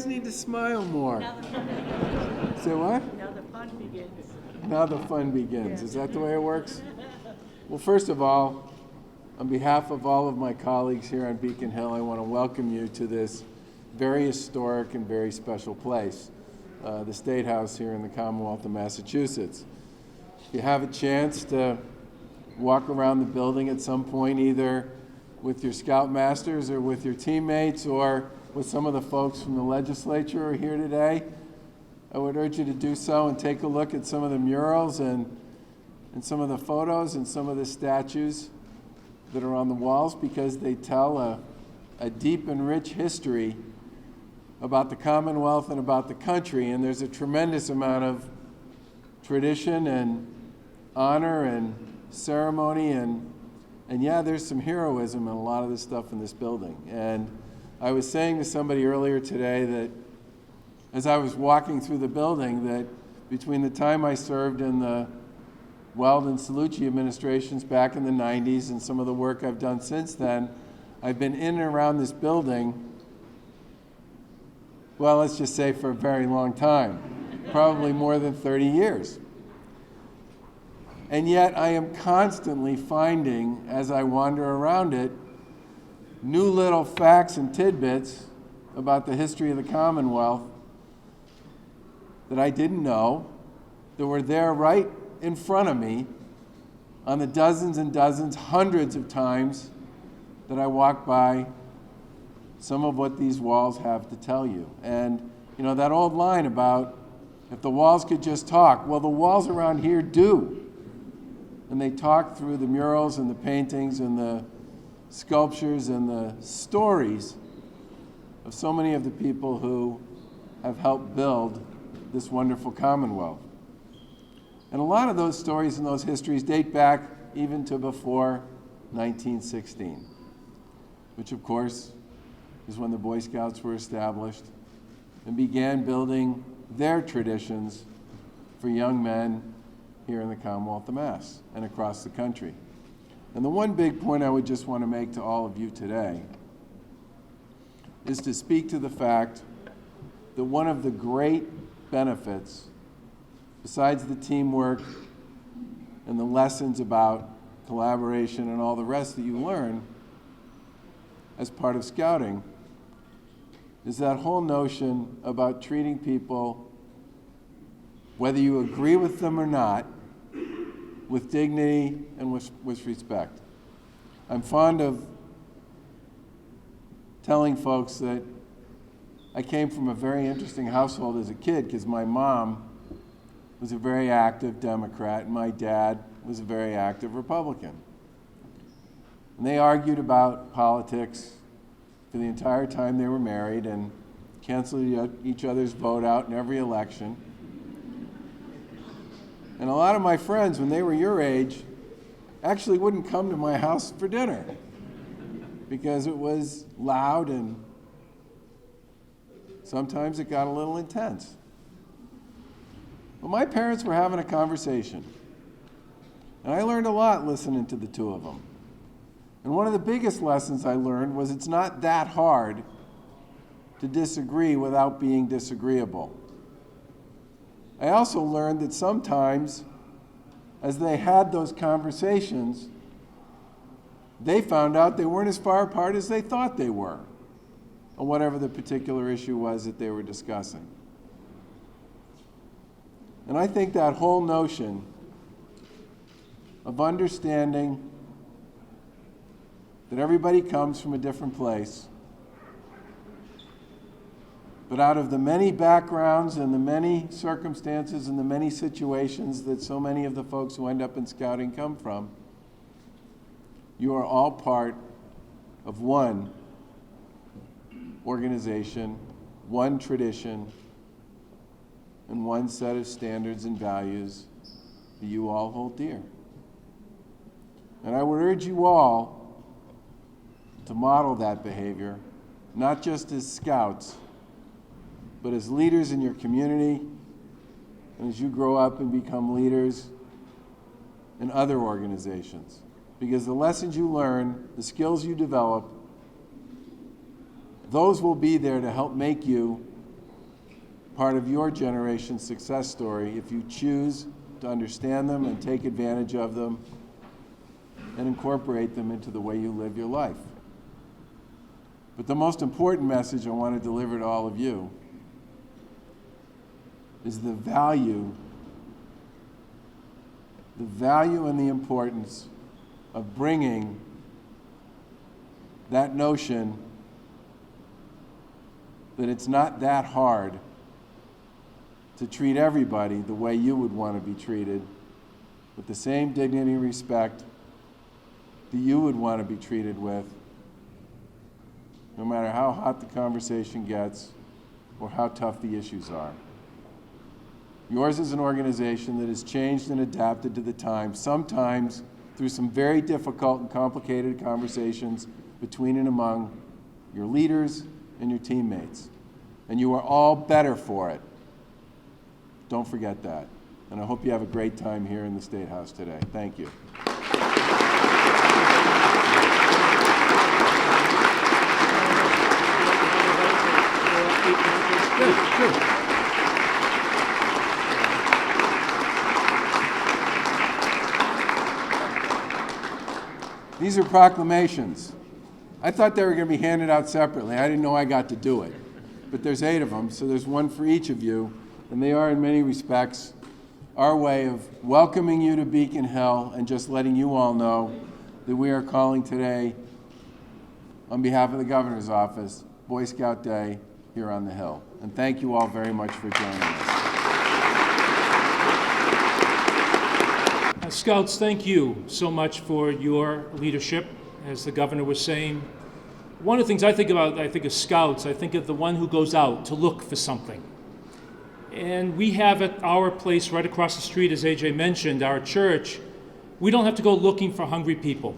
guys need to smile more. Say what? Now the fun begins. Now the fun begins. Is that the way it works? Well, first of all, on behalf of all of my colleagues here on Beacon Hill, I want to welcome you to this very historic and very special place, the State House here in the Commonwealth of Massachusetts. If you have a chance to walk around the building at some point, either with your scoutmasters or with your teammates or with some of the folks from the legislature who are here today, I would urge you to do so and take a look at some of the murals and some of the photos and some of the statues that are on the walls, because they tell a deep and rich history about the Commonwealth and about the country. And there's a tremendous amount of tradition and honor and ceremony and yeah, there's some heroism in a lot of the stuff in this building. And I was saying to somebody earlier today that as I was walking through the building, that between the time I served in the Weld and Cellucci administrations back in the 90s and some of the work I've done since then, I've been in and around this building, well, let's just say for a very long time, probably more than 30 years. And yet I am constantly finding, as I wander around it, new little facts and tidbits about the history of the Commonwealth that I didn't know, that were there right in front of me on the dozens and dozens, hundreds of times that I walk by some of what these walls have to tell you. And you know, that old line about if the walls could just talk, well, the walls around here do. And they talk through the murals and the paintings and the sculptures and the stories of so many of the people who have helped build this wonderful Commonwealth. And a lot of those stories and those histories date back even to before 1916, which of course is when the Boy Scouts were established and began building their traditions for young men here in the Commonwealth of Mass and across the country. And the one big point I would just want to make to all of you today is to speak to the fact that one of the great benefits, besides the teamwork and the lessons about collaboration and all the rest that you learn as part of scouting, is that whole notion about treating people, whether you agree with them or not, with dignity and with respect. I'm fond of telling folks that I came from a very interesting household as a kid, because my mom was a very active Democrat and my dad was a very active Republican. And they argued about politics for the entire time they were married and canceled each other's vote out in every election. And a lot of my friends, when they were your age, actually wouldn't come to my house for dinner because it was loud and sometimes it got a little intense. But my parents were having a conversation, and I learned a lot listening to the two of them. And one of the biggest lessons I learned was it's not that hard to disagree without being disagreeable. I also learned that sometimes, as they had those conversations, they found out they weren't as far apart as they thought they were on whatever the particular issue was that they were discussing. And I think that whole notion of understanding that everybody comes from a different place, but out of the many backgrounds and the many circumstances and the many situations that so many of the folks who end up in scouting come from, you are all part of one organization, one tradition, and one set of standards and values that you all hold dear. And I would urge you all to model that behavior, not just as scouts, but as leaders in your community, and as you grow up and become leaders in other organizations. Because the lessons you learn, the skills you develop, those will be there to help make you part of your generation's success story if you choose to understand them and take advantage of them and incorporate them into the way you live your life. But the most important message I want to deliver to all of you is the value and the importance of bringing that notion that it's not that hard to treat everybody the way you would want to be treated, with the same dignity and respect that you would want to be treated with, no matter how hot the conversation gets or how tough the issues are. Yours is an organization that has changed and adapted to the times, sometimes through some very difficult and complicated conversations between and among your leaders and your teammates. And you are all better for it. Don't forget that. And I hope you have a great time here in the State House today. Thank you. These are proclamations. I thought they were going to be handed out separately. I didn't know I got to do it. But there's 8 of them, so there's one for each of you. And they are, in many respects, our way of welcoming you to Beacon Hill and just letting you all know that we are calling today, on behalf of the Governor's Office, Boy Scout Day here on the Hill. And thank you all very much for joining us. Scouts, thank you so much for your leadership. As the Governor was saying, one of the things I think about, I think of Scouts, I think of the one who goes out to look for something. And we have at our place right across the street, as AJ mentioned, our church, we don't have to go looking for hungry people.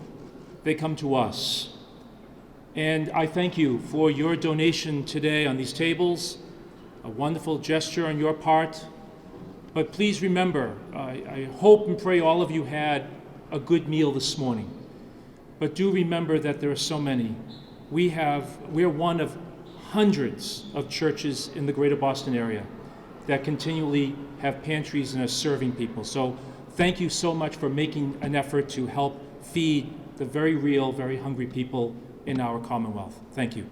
They come to us. And I thank you for your donation today on these tables, a wonderful gesture on your part. But please remember, I hope and pray all of you had a good meal this morning. But do remember that there are so many. We're one of hundreds of churches in the greater Boston area that continually have pantries and are serving people. So thank you so much for making an effort to help feed the very real, very hungry people in our Commonwealth. Thank you.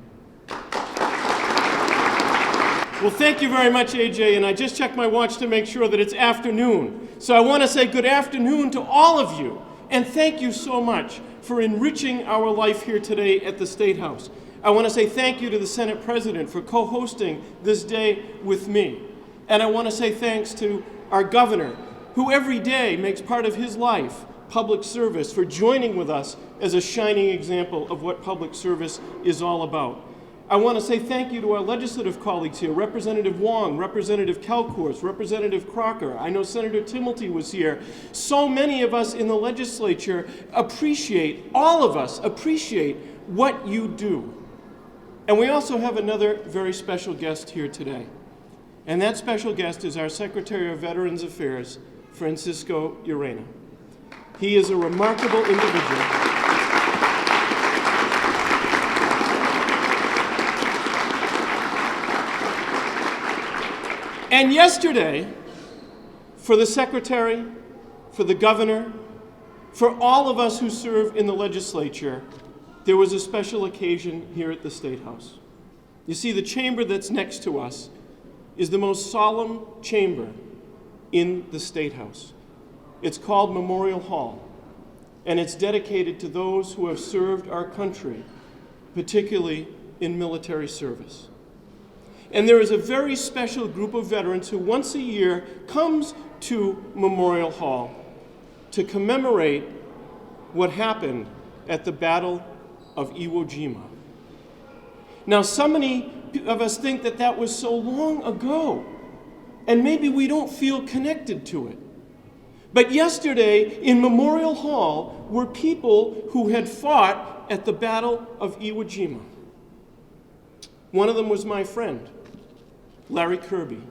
Well, thank you very much, AJ, and I just checked my watch to make sure that it's afternoon. So I want to say good afternoon to all of you, and thank you so much for enriching our life here today at the State House. I want to say thank you to the Senate President for co-hosting this day with me. And I want to say thanks to our Governor, who every day makes part of his life public service, for joining with us as a shining example of what public service is all about. I want to say thank you to our legislative colleagues here, Representative Wong, Representative Kalkours, Representative Crocker. I know Senator Timilty was here. So many of us in the legislature appreciate, all of us appreciate what you do. And we also have another very special guest here today. And that special guest is our Secretary of Veterans Affairs, Francisco Urena. He is a remarkable individual. And yesterday, for the Secretary, for the Governor, for all of us who serve in the legislature, there was a special occasion here at the State House. You see, the chamber that's next to us is the most solemn chamber in the State House. It's called Memorial Hall, and it's dedicated to those who have served our country, particularly in military service. And there is a very special group of veterans who once a year comes to Memorial Hall to commemorate what happened at the Battle of Iwo Jima. Now, so many of us think that that was so long ago, and maybe we don't feel connected to it. But yesterday in Memorial Hall were people who had fought at the Battle of Iwo Jima. One of them was my friend, Larry Kirby,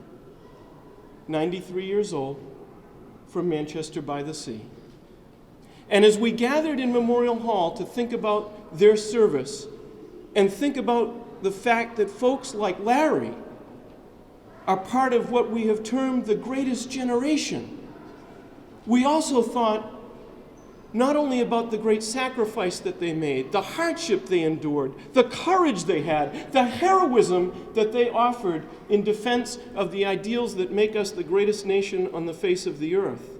93 years old, from Manchester by the Sea. And as we gathered in Memorial Hall to think about their service and think about the fact that folks like Larry are part of what we have termed the greatest generation. We also thought not only about the great sacrifice that they made, the hardship they endured, the courage they had, the heroism that they offered in defense of the ideals that make us the greatest nation on the face of the earth.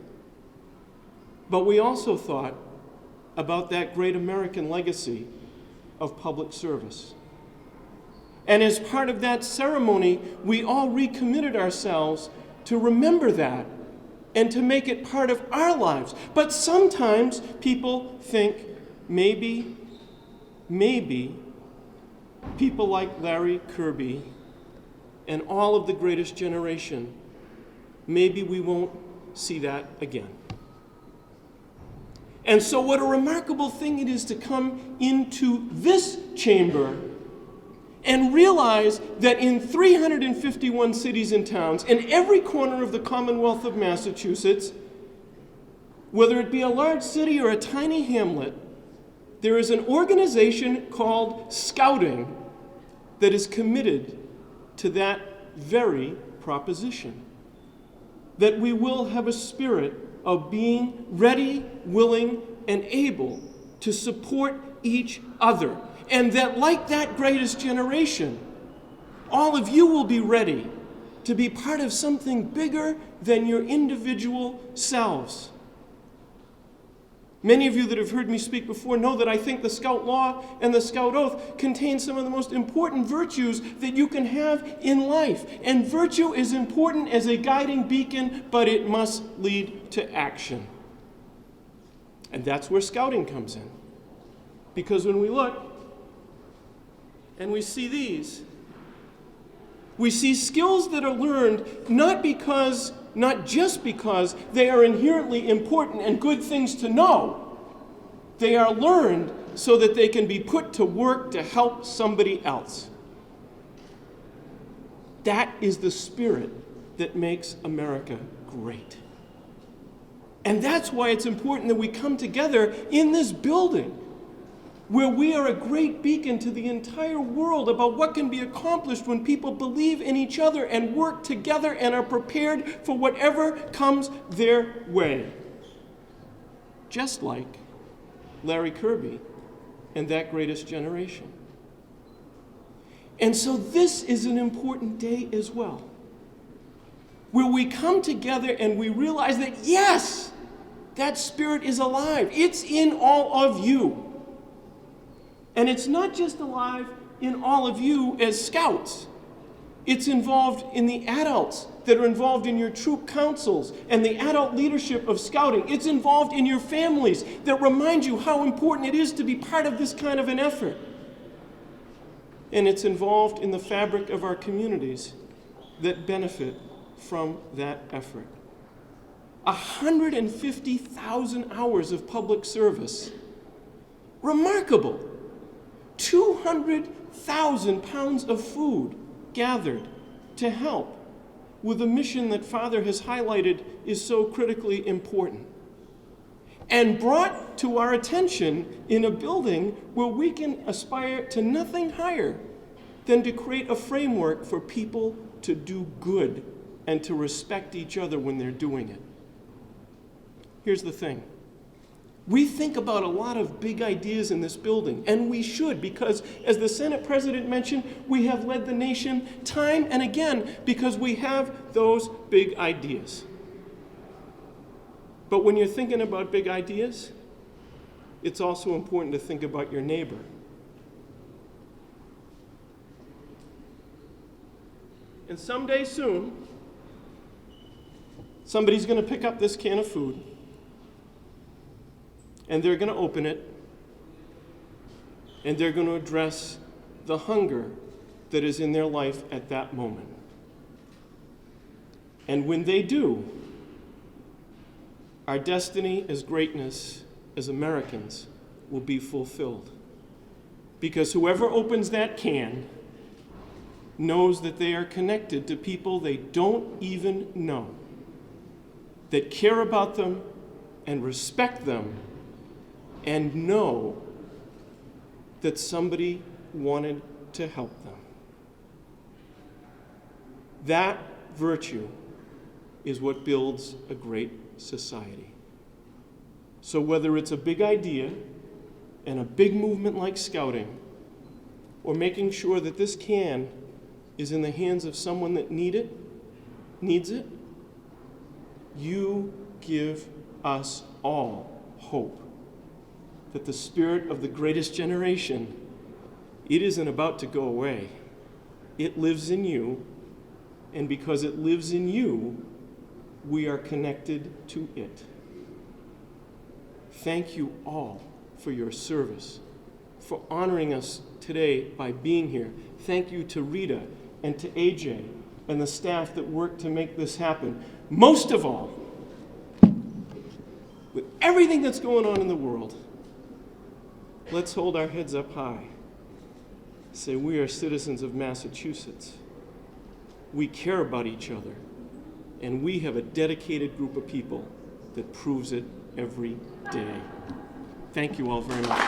But we also thought about that great American legacy of public service. And as part of that ceremony, we all recommitted ourselves to remember that and to make it part of our lives. But sometimes people think maybe people like Larry Kirby and all of the greatest generation, maybe we won't see that again. And so what a remarkable thing it is to come into this chamber and realize that in 351 cities and towns, in every corner of the Commonwealth of Massachusetts, whether it be a large city or a tiny hamlet, there is an organization called Scouting that is committed to that very proposition. That we will have a spirit of being ready, willing, and able to support each other. And that, like that greatest generation, all of you will be ready to be part of something bigger than your individual selves. Many of you that have heard me speak before know that I think the Scout Law and the Scout Oath contain some of the most important virtues that you can have in life. And virtue is important as a guiding beacon, but it must lead to action. And that's where scouting comes in. Because when we look, and we see these, we see skills that are learned not just because they are inherently important and good things to know. They are learned so that they can be put to work to help somebody else. That is the spirit that makes America great. And that's why it's important that we come together in this building, where we are a great beacon to the entire world about what can be accomplished when people believe in each other and work together and are prepared for whatever comes their way. Just like Larry Kirby and that greatest generation. And so this is an important day as well, where we come together and we realize that, yes, that spirit is alive. It's in all of you. And it's not just alive in all of you as scouts. It's involved in the adults that are involved in your troop councils and the adult leadership of scouting. It's involved in your families that remind you how important it is to be part of this kind of an effort. And it's involved in the fabric of our communities that benefit from that effort. 150,000 hours of public service. Remarkable. 200,000 pounds of food gathered to help with a mission that Father has highlighted is so critically important. And brought to our attention in a building where we can aspire to nothing higher than to create a framework for people to do good and to respect each other when they're doing it. Here's the thing. We think about a lot of big ideas in this building, and we should, because as the Senate President mentioned, we have led the nation time and again because we have those big ideas. But when you're thinking about big ideas, it's also important to think about your neighbor. And someday soon, somebody's going to pick up this can of food, and they're going to open it, and they're going to address the hunger that is in their life at that moment. And when they do, our destiny as greatness as Americans will be fulfilled. Because whoever opens that can knows that they are connected to people they don't even know, that care about them and respect them and know that somebody wanted to help them. That virtue is what builds a great society. So whether it's a big idea and a big movement like Scouting, or making sure that this can is in the hands of someone that needs it, you give us all hope that the spirit of the greatest generation, it isn't about to go away. It lives in you, and because it lives in you, we are connected to it. Thank you all for your service, for honoring us today by being here. Thank you to Rita and to AJ and the staff that worked to make this happen. Most of all, with everything that's going on in the world, let's hold our heads up high. Say, we are citizens of Massachusetts. We care about each other, and we have a dedicated group of people that proves it every day. Thank you all very much.